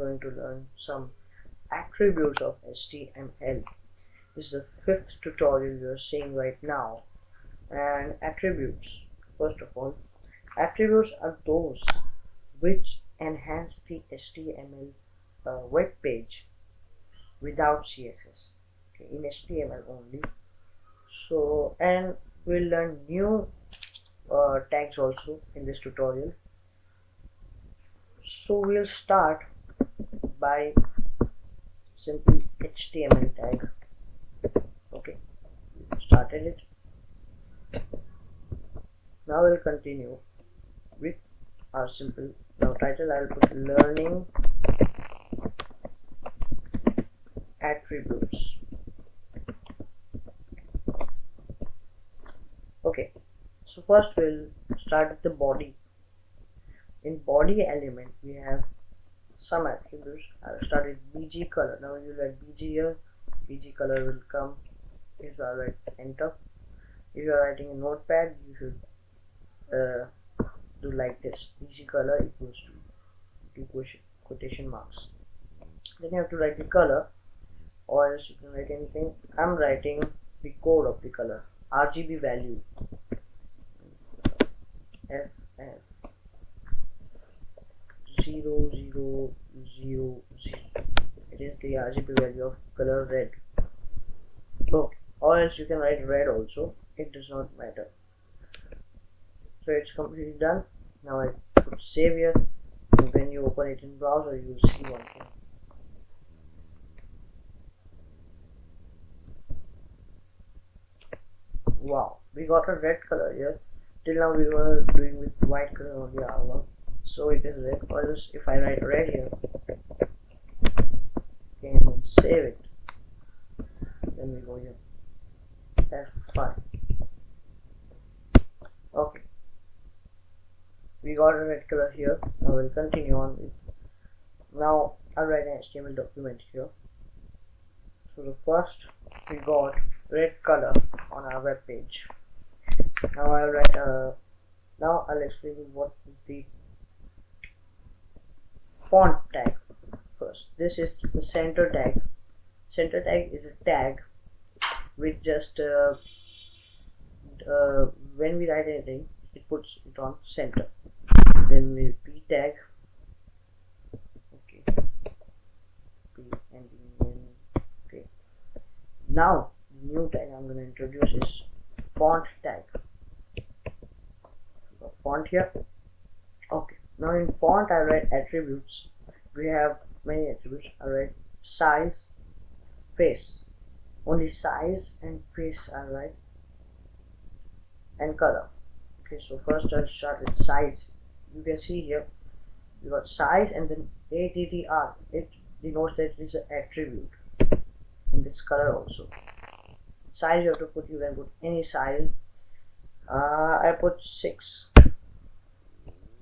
going to learn some attributes of HTML. This is the fifth tutorial you are seeing right now. And attributes, first of all, attributes are those which enhance the HTML web page without CSS, okay, in HTML only. So, and we'll learn new tags also in this tutorial. So we'll start by simply HTML tag. Okay, started it. Now we'll continue with our simple, now title I'll put learning attributes. Okay, so first we'll start with the body. In body element we have some attributes. I'll start with BG color. Now you write BG here, BG color will come. If I write enter, if you are writing a notepad, you should do like this: BG color equals to two quotation marks. Then you have to write the color, or else you can write anything. I'm writing the code of the color, RGB value, FF 0000. It is the RGB value of color red. Okay, or else you can write red also, it does not matter. So it's completely done. Now I put save here, and when you open it in browser you will see one thing. Wow, we got a red color here. Till now we were doing with white color only armor, so it is red. Or else if I write red here, can save it. Then we go here, F5. Okay, we got a red color here. Now we'll continue on with, now I'll write an HTML document here. So the first, we got red color on our web page. Now I'll write now I'll explain you what is the font tag first. This is the center tag. Center tag is a tag which just when we write anything, it puts it on center. Then we'll P tag. Okay, P and N. Okay, now the new tag I'm going to introduce is font tag. Font here. Okay, now in font I write attributes. We have many attributes. I write size, face, only size and face I write, and color. Okay, so first I'll start with size. You can see here we got size and then ATTR. It denotes that it is an attribute. In this color also, size you have to put, you can put any size. I put 6.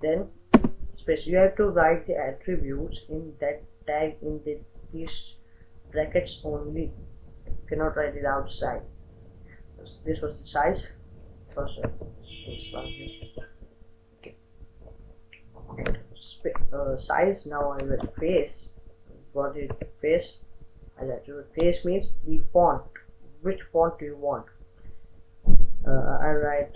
Then space, you have to write the attributes in that tag in these brackets only. You cannot write it outside. This was the size. First space bar here. Okay, size. Now I write face. Got it, face as attribute. Face means the font. Which font do you want? I write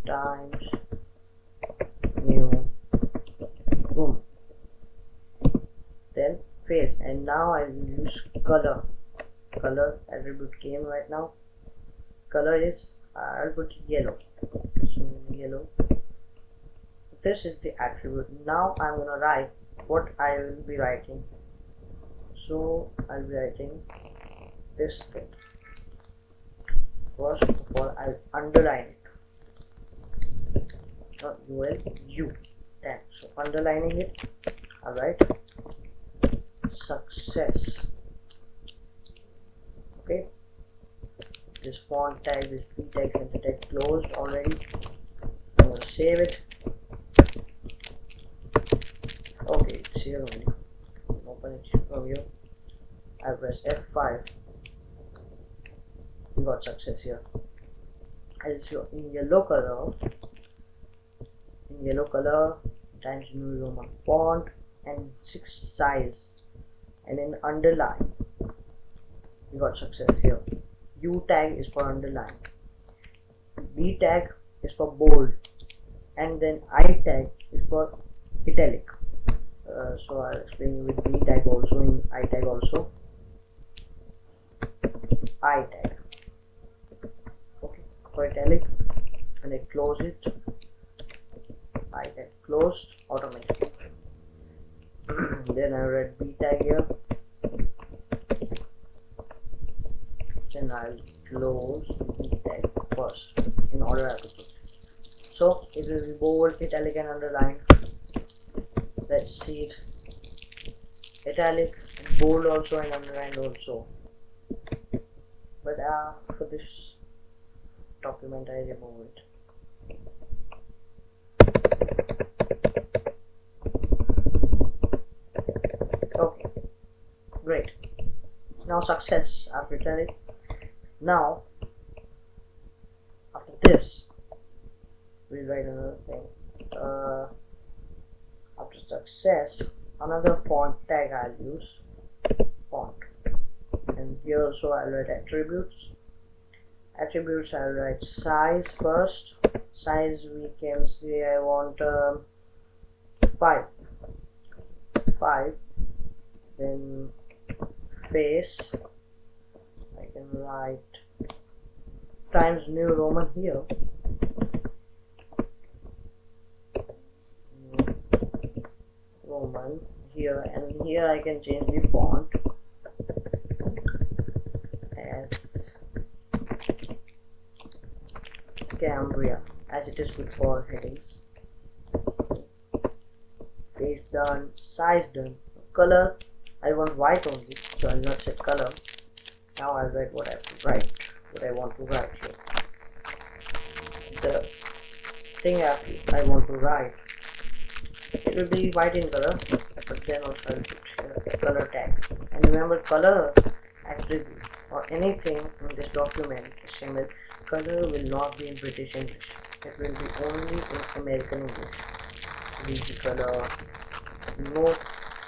Times New Roman. Then face, and now I will use color. Color attribute came right now. Color is I'll put yellow. So yellow. This is the attribute. Now I'm gonna write what I will be writing. So I'll be writing this thing. First of all, I'll underline it. Not UL, U. Then, so underlining it, I'll write success. Okay. This font tag, this P tag, center tag closed already. I'm gonna save it. Okay, it's here only. Open it from here. I press F5. We got success here. I'll show in yellow color. In yellow color, Times New Roman font. and 6 size, and then underline. We got success here. U tag is for underline, B tag is for bold, and then I tag is for italic. So I'll explain with B tag also, in I tag also. I tag, okay, for italic, and I close it. I tag closed automatically. Then I write B tag here. Then I'll close B tag first in order I have to put. So it will be bold, italic, and underline. Let's see it. Italic, bold also, and underlined also. But for this document I remove it. Okay, great. Now success after italic. Now after this we'll write another thing. After success, another font tag I'll use, font, and here also I'll write attributes. Attributes I'll write size first. Size we can say I want 5. Then face I can write Times New Roman here. Roman here, and here I can change the font as Cambria, as it is good for headings. Face done, size done. Color I want white only, so I'll not say color. Now I'll write what I have to write, what I want to write here. The thing I want to write, it will be white in color, but then also I'll put here color tag. And remember, color attribute or anything in this document, HTML, color will not be in British English. It will be only in American English. VG color, no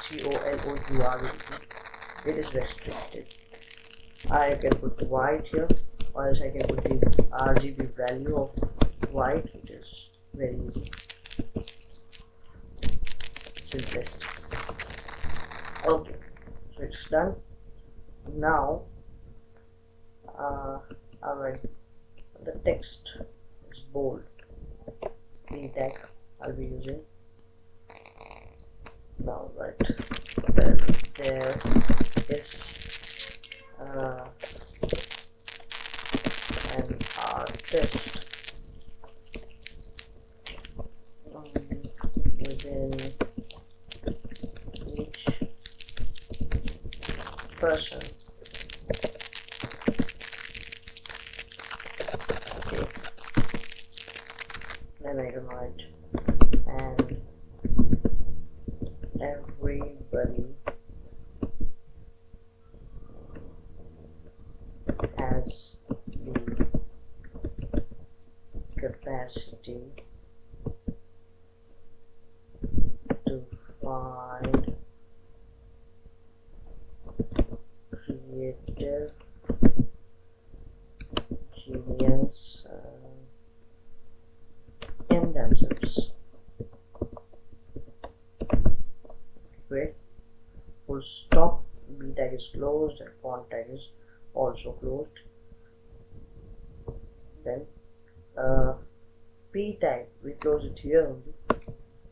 COLOUR, it is restricted. I can put white here, or else I can put the RGB value of white, which is very easy. Simplest. Okay, so it's done. Now alright, the text is bold. B tag I'll be using. Now right there is an artist within each person. Okay, then I can write, and everybody has the capacity to find creative genius in themselves. Great. Full stop. B tag is closed and font tag is also closed. Then P tag, we close it here only.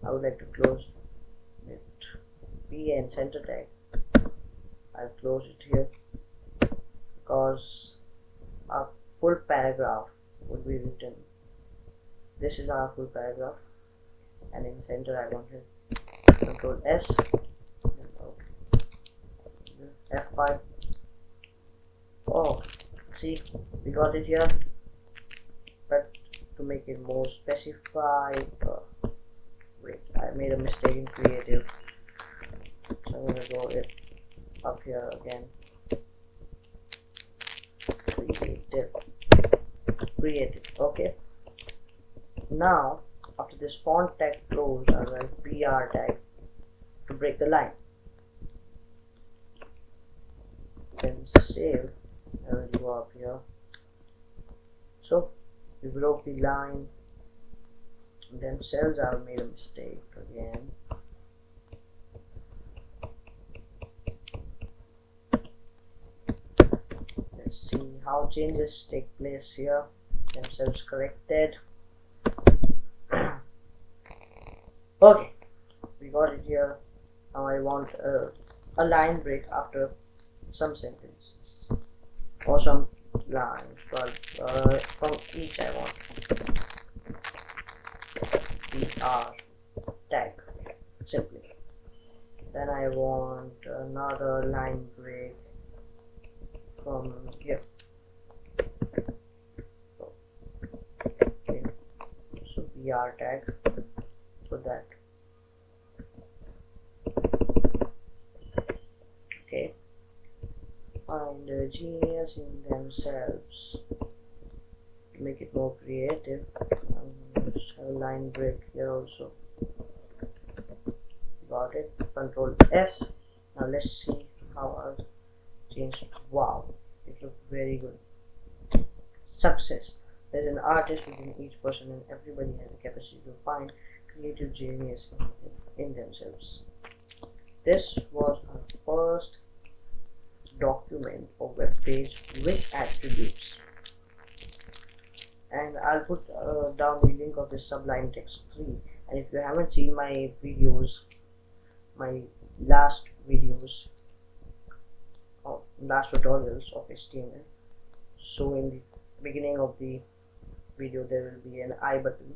I would like to close it. P and center tag, I'll close it here because our full paragraph would be written. This is our full paragraph, and in center I want here Control S, F5. Oh, see, we got it here, but to make it more specified, wait, I made a mistake in creative, so I'm gonna go it up here again. Creative, okay. Now after this font tag closed, I'll write BR tag to break the line. Then save, and you go up here. So we broke the line themselves. I've made a mistake again. Let's see how changes take place here. Themselves corrected. Okay, we got it here. Now I want a line break after some sentences or some lines, but from each I want BR tag simply. Then I want another line break from here. Okay. So BR tag, put that. Okay. Find a genius in themselves. To make it more creative, just have a line break here also. Got it. Control S. Now let's see how I've changed. Wow, it looks very good. Success. There's an artist within each person, and everybody has the capacity to find creative genius in themselves. This was our first document or web page with attributes, and I'll put down the link of this Sublime Text 3. And if you haven't seen my videos, my last videos or last tutorials of HTML, so in the beginning of the video there will be an I button.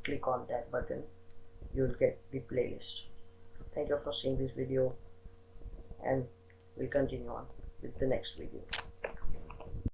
Click on that button, you will get the playlist. Thank you for seeing this video, and we'll continue on with the next video.